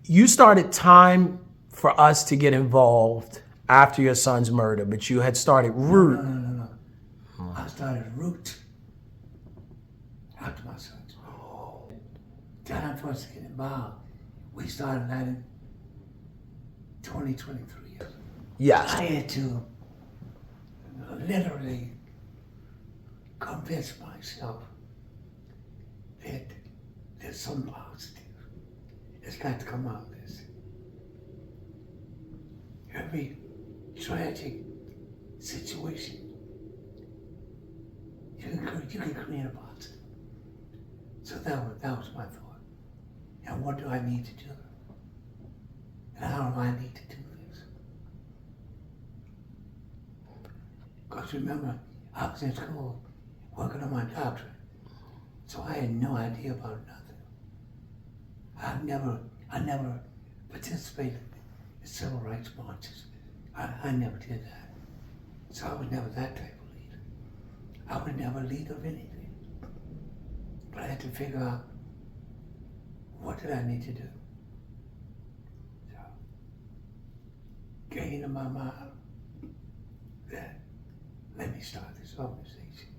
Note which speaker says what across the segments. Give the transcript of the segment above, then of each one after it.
Speaker 1: You started Time for Us to get involved after your son's murder, but you had started Root.
Speaker 2: No. I started Root after my son's murder. Time for us to get involved. We started that in 2023.
Speaker 1: Yes.
Speaker 2: I had to literally convince myself that there's some positive. It's got to come out of this. Every tragic situation, you can create a positive. So that was my thought. And what do I need to do? And how do I need to do this? Because remember, I was in school working on my doctorate, so I had no idea about nothing. I never participated in civil rights marches. I never did that. So I was never that type of leader. I was never a leader of anything. But I had to figure out, what did I need to do? So, gain in my mind that let me start this organization.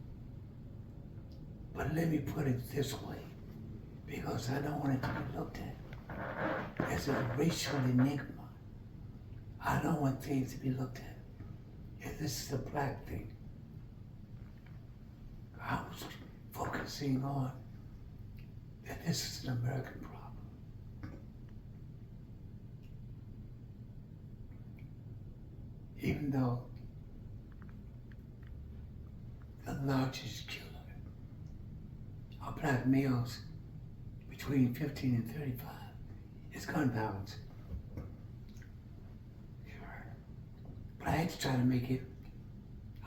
Speaker 2: But let me put it this way, because I don't want it to be looked at as a racial enigma. I don't want things to be looked at as this is a black thing. I was focusing on that this is an American problem. Even though the largest killer of black males between 15 and 35 is gun violence. But I had to try to make it,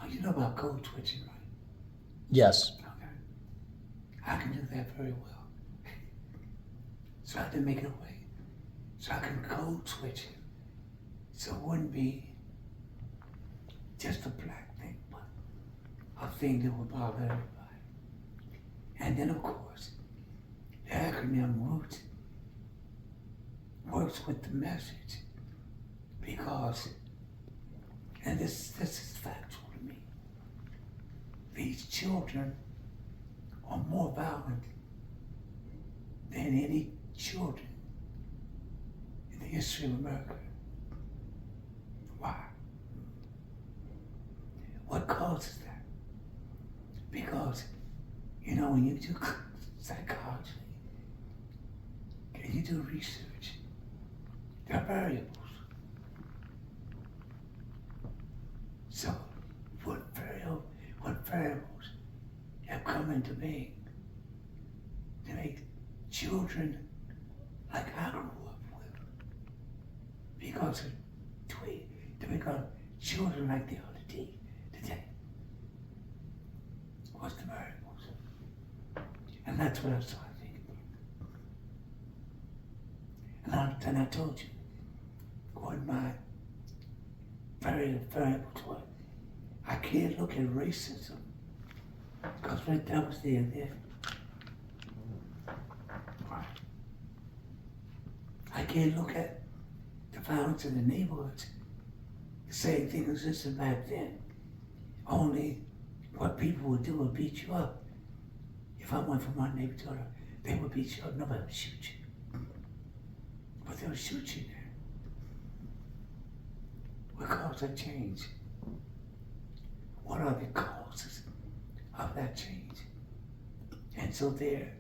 Speaker 2: you know about code switching, right?
Speaker 1: Yes.
Speaker 2: Okay. I can do that very well. So I had to make it a way. So I can code switch it. So it wouldn't be just a black thing, but a thing that would bother everybody. And then of course, the acronym ROOT works with the message because, and this is factual to me, these children are more violent than any children in the history of America. Why? What causes that? Because, you know, when you do psychology and you do research, there are variables. So, what variables have come into being to make children like I grew up with, because of tweet, to become children like they are today. What's the variables? And that's what I started thinking about. And I told you what my variables were. I can't look at racism because that was there. Right. I can't look at the violence in the neighborhoods. The same thing existed back then. Only what people would do would beat you up. If I went from one neighbor to another, they would beat you up. Nobody would shoot you. But they would shoot you there. What caused that change? What are the causes of that change? And so there,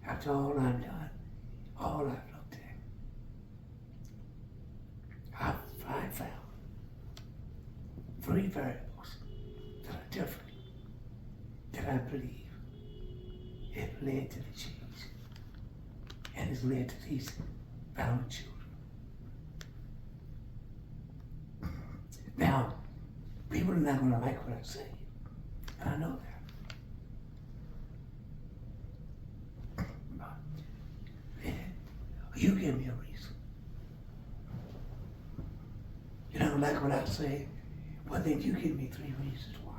Speaker 2: after all I've done, all I've looked at, I found 3 variables that are different, that I believe have led to the change and has led to these violent children. Now, people are not going to like what I say, and I know that. But you give me a reason. You don't like what I say? Well, then you give me 3 reasons why.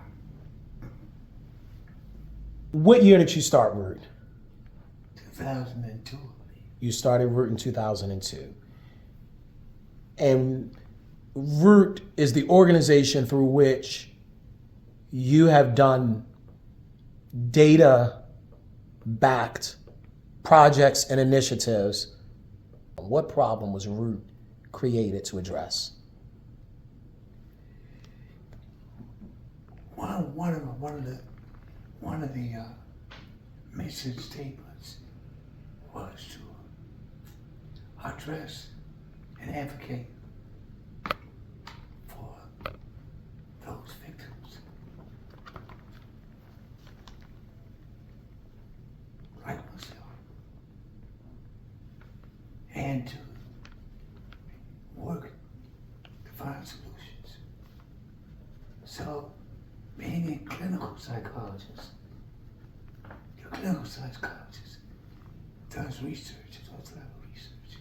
Speaker 1: What year did you start Root?
Speaker 2: 2002, I believe.
Speaker 1: You started Root in 2002. And Root is the organization through which you have done data-backed projects and initiatives. What problem was Root created to address?
Speaker 2: One of the mission statements was to address and advocate for those victims, like myself, and to work to find solutions. So, being a clinical psychologist, your clinical psychologist does research, does a lot of research.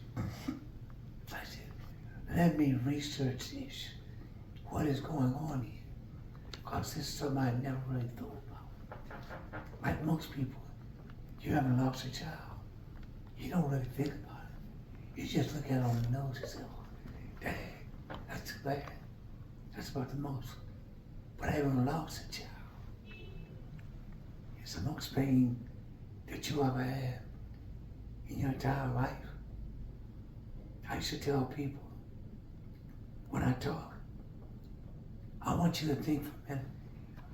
Speaker 2: I said, let me research this, what is going on here, because this is something I never really thought about. Like most people, you haven't lost a child, you don't really think about it. You just look at it on the nose and say, oh, dang, that's too bad. That's about the most. But I haven't lost a child. It's the most pain that you ever had in your entire life. I used to tell people when I talk, I want you to think for a minute,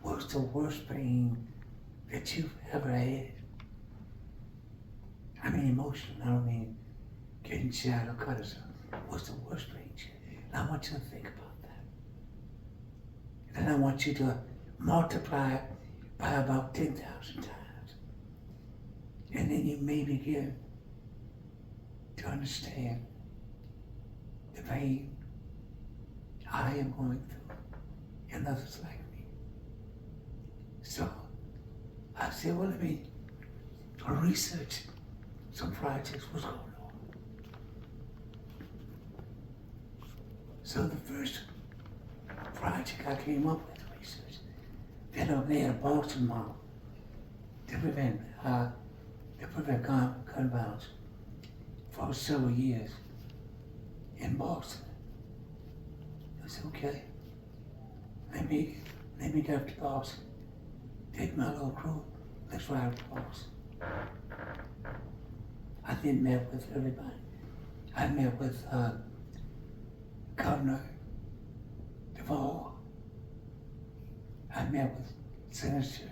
Speaker 2: what's the worst pain that you've ever had? I mean emotional, I don't mean getting shot or cut or something. What's the worst pain? And I want you to think about that. And I want you to multiply it by about 10,000 times. And then you may begin to understand the pain I am going through and others like me. So I said, well, let me research some projects, what's going on. So the first project I came up with research, they had a Boston model to prevent gun violence for several years in Boston. I said, okay, let me get to Boston, take my little crew, let's ride to Boston. I then met with everybody. I met with Governor Duvall. I met with Senator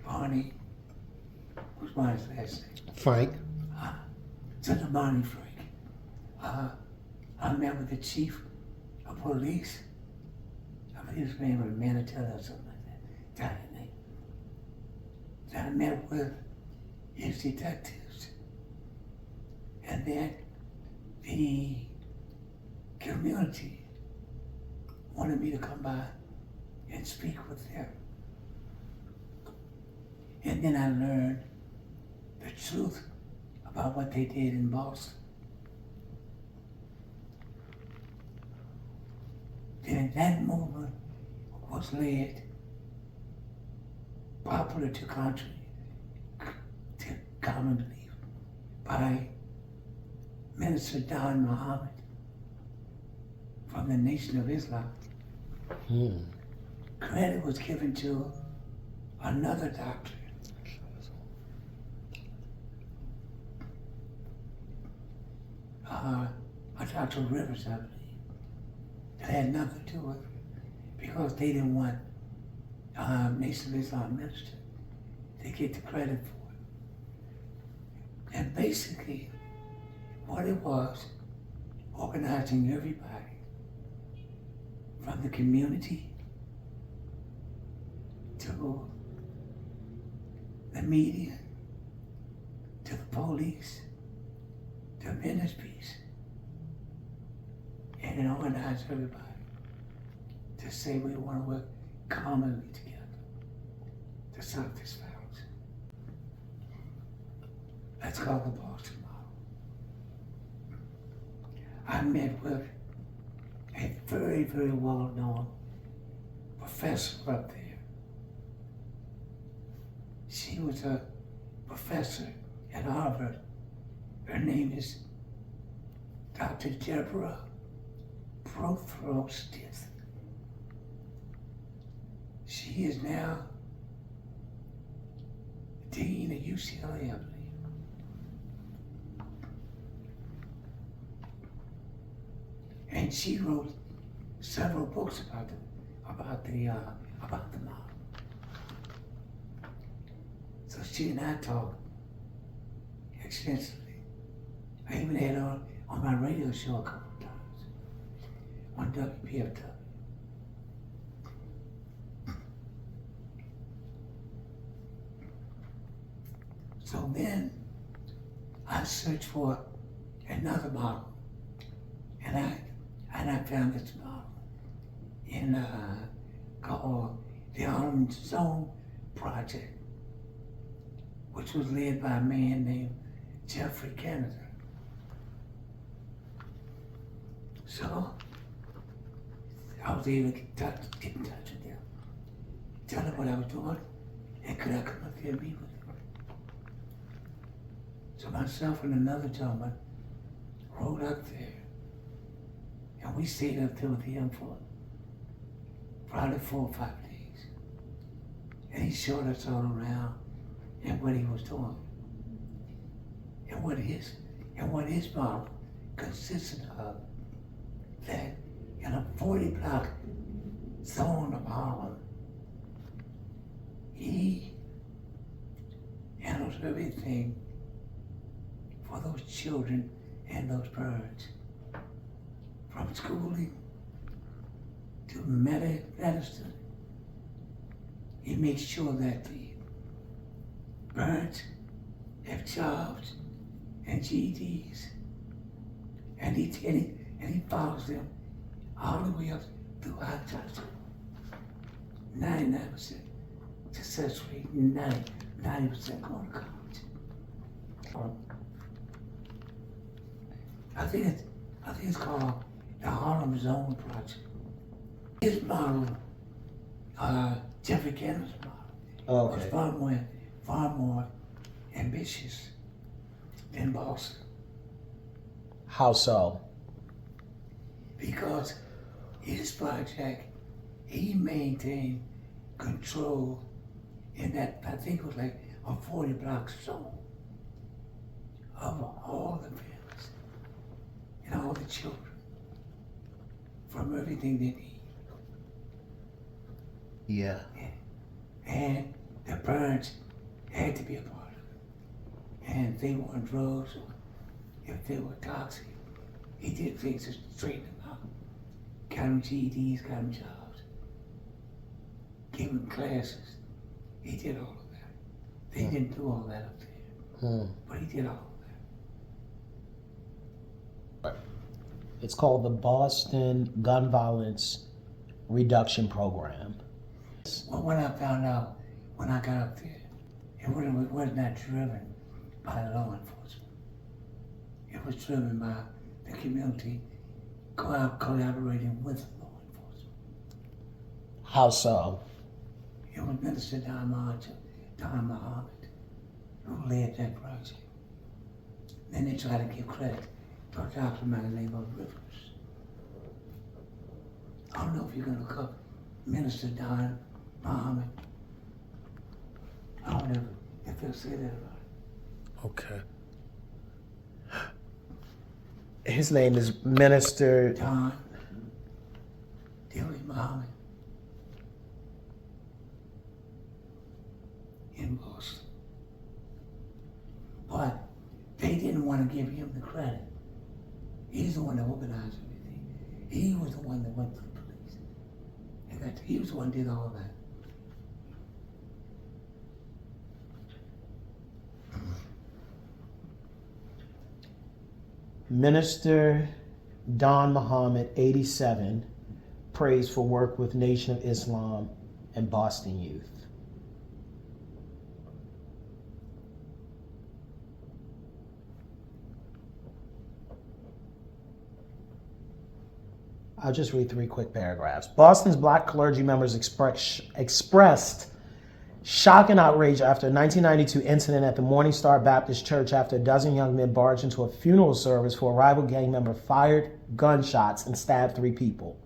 Speaker 2: Barney, who's Barney's last name?
Speaker 1: Frank.
Speaker 2: Senator Barney Frank. I met with the chief of police. I believe his name was Manatella or something like that. Italian name. Then I met with his detectives. And then the community wanted me to come by and speak with them. And then I learned the truth about what they did in Boston. Then that movement was led, popular to common belief, by Minister Don Muhammad from the Nation of Islam. Credit was given to another doctor, Dr. Rivers, I believe, that had nothing to do with it because they didn't want Nation of Islam minister to get the credit for it. And basically, what it was, organizing everybody from the community to the media, to the police, to ministries, and then organize everybody to say we want to work commonly together to solve this violence. That's called the Boston model. I met with a very, very well-known professor up there. She was a professor at Harvard. Her name is Dr. Deborah Prothrow-Stith. She is now dean at UCLA, I believe. And she wrote several books about the model. So she and I talk extensively. I even had her on my radio show a couple of times on WPFW. So then I searched for another model, and I found this model in called the Harlem Zone Project, which was led by a man named Jeffrey Canada. So I was able to get in touch with them, tell them what I was doing, and could I come up here and meet with them. So myself and another gentleman rode up there, and we stayed up there with him for probably 4 or 5 days. And he showed us all around and what he was doing, and what his model consisted of. That in a 40-block zone of Harlem, he handles everything for those children and those birds, from schooling to medicine. He makes sure that the birds have jobs and GEDs, and he follows them all the way up through high school. 99% success rate, 90% going to college. I think it's called the Harlem Zone Project. His model, Jeffrey Kennedy's model, was far more ambitious than Boston.
Speaker 1: How so?
Speaker 2: Because his project, he maintained control in that, I think it was like a 40-block zone of all the families and all the children, from everything they need.
Speaker 1: Yeah.
Speaker 2: And the birds had to be a part of it. And if they were on drugs or if they were toxic, he did things to straighten them out. Got them GEDs, got them jobs, gave them classes. He did all of that. They didn't do all that up there, but he did all of that.
Speaker 1: It's called the Boston Gun Violence Reduction Program.
Speaker 2: Well, when I found out, when I got up there, it was not driven by law enforcement. It was driven by the community collaborating with law enforcement.
Speaker 1: How so?
Speaker 2: It was Minister Don Muhammad who led that project. Then they tried to give credit to a doctor by the name of Rivers. I don't know if you can look up Minister Don Muhammad. I don't know if they'll say that about it.
Speaker 1: Okay. His name is Minister
Speaker 2: Don Muhammad in Boston. But they didn't want to give him the credit. He's the one that organized everything. He was the one that went to the police. He was the one that did all that.
Speaker 1: Minister Don Muhammad, 87, praised for work with Nation of Islam and Boston youth. I'll just read 3 quick paragraphs. Boston's black clergy members expressed Shock and outrage after a 1992 incident at the Morning Star Baptist Church after a dozen young men barged into a funeral service for a rival gang member, fired gunshots, and stabbed 3 people.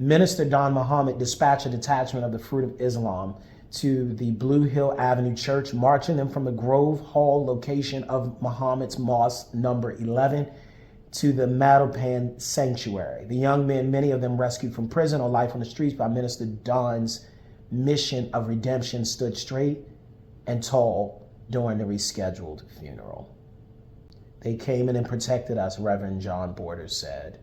Speaker 1: Minister Don Muhammad dispatched a detachment of the Fruit of Islam to the Blue Hill Avenue Church, marching them from the Grove Hall location of Muhammad's Mosque number 11 to the Madopan Sanctuary. The young men, many of them rescued from prison or life on the streets by Minister Don's mission of redemption, stood straight and tall during the rescheduled funeral. They came in and protected us, Reverend John Borders said.